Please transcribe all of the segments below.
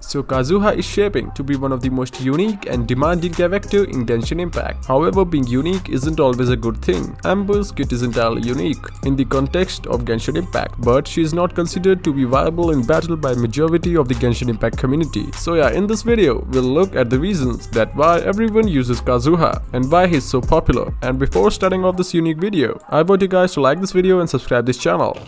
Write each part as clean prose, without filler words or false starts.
So Kazuha is shaping to be one of the most unique and demanding character in Genshin Impact. However, being unique isn't always a good thing. Amber's kit is entirely unique in the context of Genshin Impact, but she is not considered to be viable in battle by majority of the Genshin Impact community. So yeah, in this video, we'll look at the reasons that why everyone uses Kazuha and why he's so popular. And before starting off this unique video, I want you guys to like this video and subscribe this channel.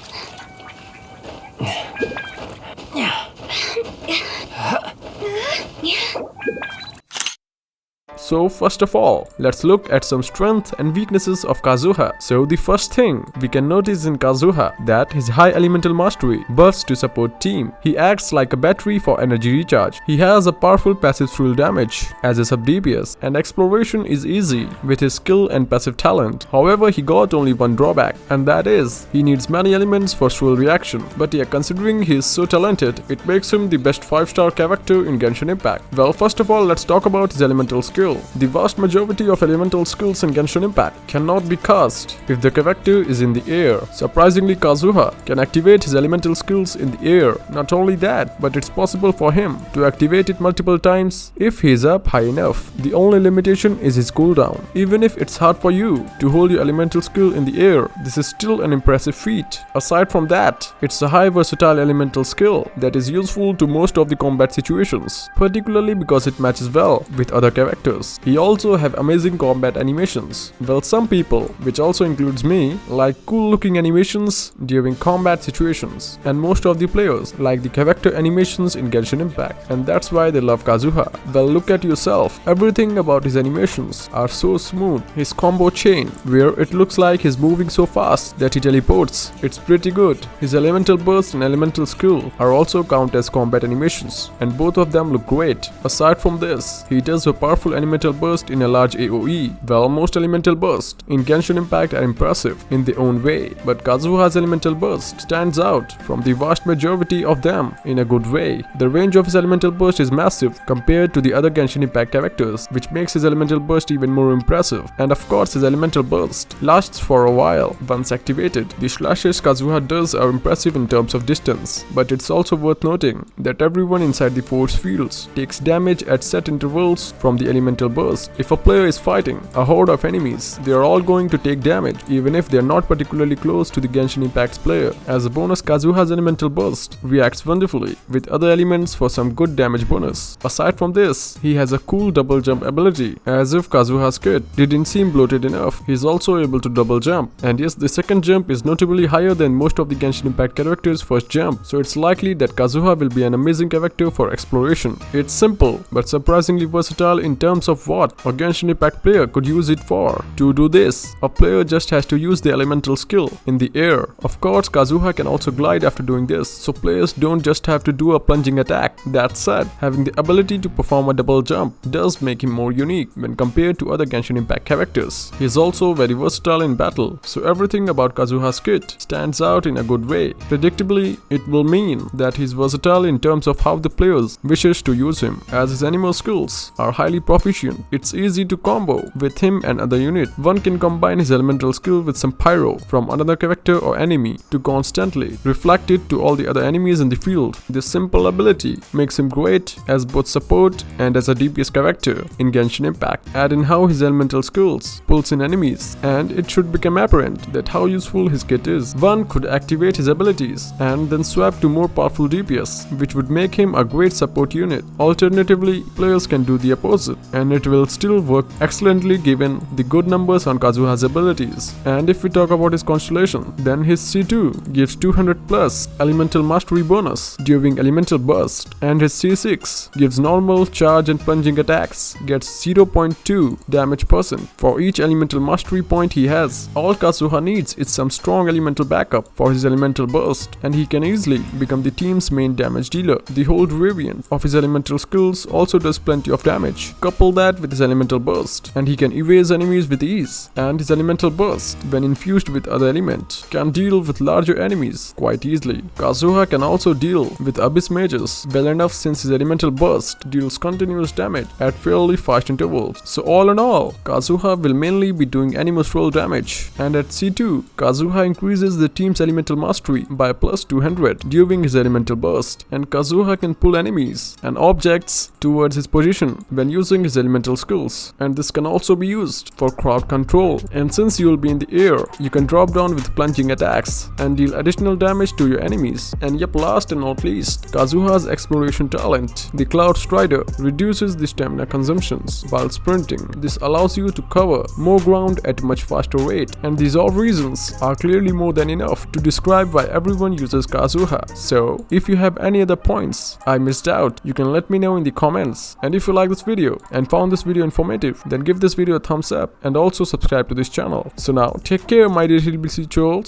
So first of all, let's look at some strengths and weaknesses of Kazuha. So the first thing we can notice in Kazuha that his high elemental mastery buffs to support team. He acts like a battery for energy recharge. He has a powerful passive thrill damage as a sub DPS, and exploration is easy with his skill and passive talent. However, he got only one drawback, and that is he needs many elements for thrill reaction. But yeah, considering he is so talented, it makes him the best 5-star character in Genshin Impact. Well, first of all, let's talk about his elemental skill. The vast majority of elemental skills in Genshin Impact cannot be cast if the character is in the air. Surprisingly, Kazuha can activate his elemental skills in the air. Not only that, but it's possible for him to activate it multiple times if he is up high enough. The only limitation is his cooldown. Even if it's hard for you to hold your elemental skill in the air, this is still an impressive feat. Aside from that, it's a high versatile elemental skill that is useful to most of the combat situations, particularly because it matches well with other characters. He also have amazing combat animations. Well, some people, which also includes me, like cool looking animations during combat situations, and most of the players like the character animations in Genshin Impact, and that's why they love Kazuha. Well, look at yourself. Everything about his animations are so smooth. His combo chain, where it looks like he's moving so fast that he teleports, it's pretty good. His elemental burst and elemental skill are also count as combat animations, and both of them look great. Aside from this, he does a powerful elemental burst in a large AoE. Well, most elemental bursts in Genshin Impact are impressive in their own way, but Kazuha's elemental burst stands out from the vast majority of them in a good way. The range of his elemental burst is massive compared to the other Genshin Impact characters, which makes his elemental burst even more impressive. And of course, his elemental burst lasts for a while once activated. The slashes Kazuha does are impressive in terms of distance, but it's also worth noting that everyone inside the force fields takes damage at set intervals from the elemental burst. If a player is fighting a horde of enemies, they are all going to take damage even if they are not particularly close to the Genshin Impact's player. As a bonus, Kazuha's elemental burst reacts wonderfully with other elements for some good damage bonus. Aside from this, he has a cool double jump ability. As if Kazuha's kit didn't seem bloated enough, he is also able to double jump. And yes, the second jump is notably higher than most of the Genshin Impact characters' first jump, so it's likely that Kazuha will be an amazing character for exploration. It's simple but surprisingly versatile in terms of what a Genshin Impact player could use it for. To do this, a player just has to use the elemental skill in the air. Of course, Kazuha can also glide after doing this, so players don't just have to do a plunging attack. That said, having the ability to perform a double jump does make him more unique when compared to other Genshin Impact characters. He is also very versatile in battle, so everything about Kazuha's kit stands out in a good way. Predictably, it will mean that he's versatile in terms of how the players wishes to use him, as his animal skills are highly proficient. It's easy to combo with him and other unit. One can combine his elemental skill with some pyro from another character or enemy to constantly reflect it to all the other enemies in the field. This simple ability makes him great as both support and as a DPS character in Genshin Impact. Add in how his elemental skills pulls in enemies, and it should become apparent that how useful his kit is. One could activate his abilities and then swap to more powerful DPS, which would make him a great support unit. Alternatively, players can do the opposite, and it will still work excellently given the good numbers on Kazuha's abilities. And if we talk about his constellation, then his C2 gives 200 plus elemental mastery bonus during elemental burst, and his C6 gives normal, charge and plunging attacks, gets 0.2 damage percent for each elemental mastery point he has. All Kazuha needs is some strong elemental backup for his elemental burst, and he can easily become the team's main damage dealer. The whole variant of his elemental skills also does plenty of damage. Couple that with his elemental burst, and he can evade enemies with ease. And his elemental burst, when infused with other element, can deal with larger enemies quite easily. Kazuha can also deal with abyss mages well enough since his elemental burst deals continuous damage at fairly fast intervals. So all in all, Kazuha will mainly be doing animus roll damage, and at C2, Kazuha increases the team's elemental mastery by plus 200 during his elemental burst, and Kazuha can pull enemies and objects towards his position when using his elemental skills, and this can also be used for crowd control. And since you will be in the air, you can drop down with plunging attacks and deal additional damage to your enemies. And yep, last and not least, Kazuha's exploration talent, the Cloud Strider, reduces the stamina consumptions while sprinting. This allows you to cover more ground at a much faster rate, and these all reasons are clearly more than enough to describe why everyone uses Kazuha. So if you have any other points I missed out, you can let me know in the comments. And if you like this video and found this video informative, then give this video a thumbs up and also subscribe to this channel. So now take care, my dear HBC trolls.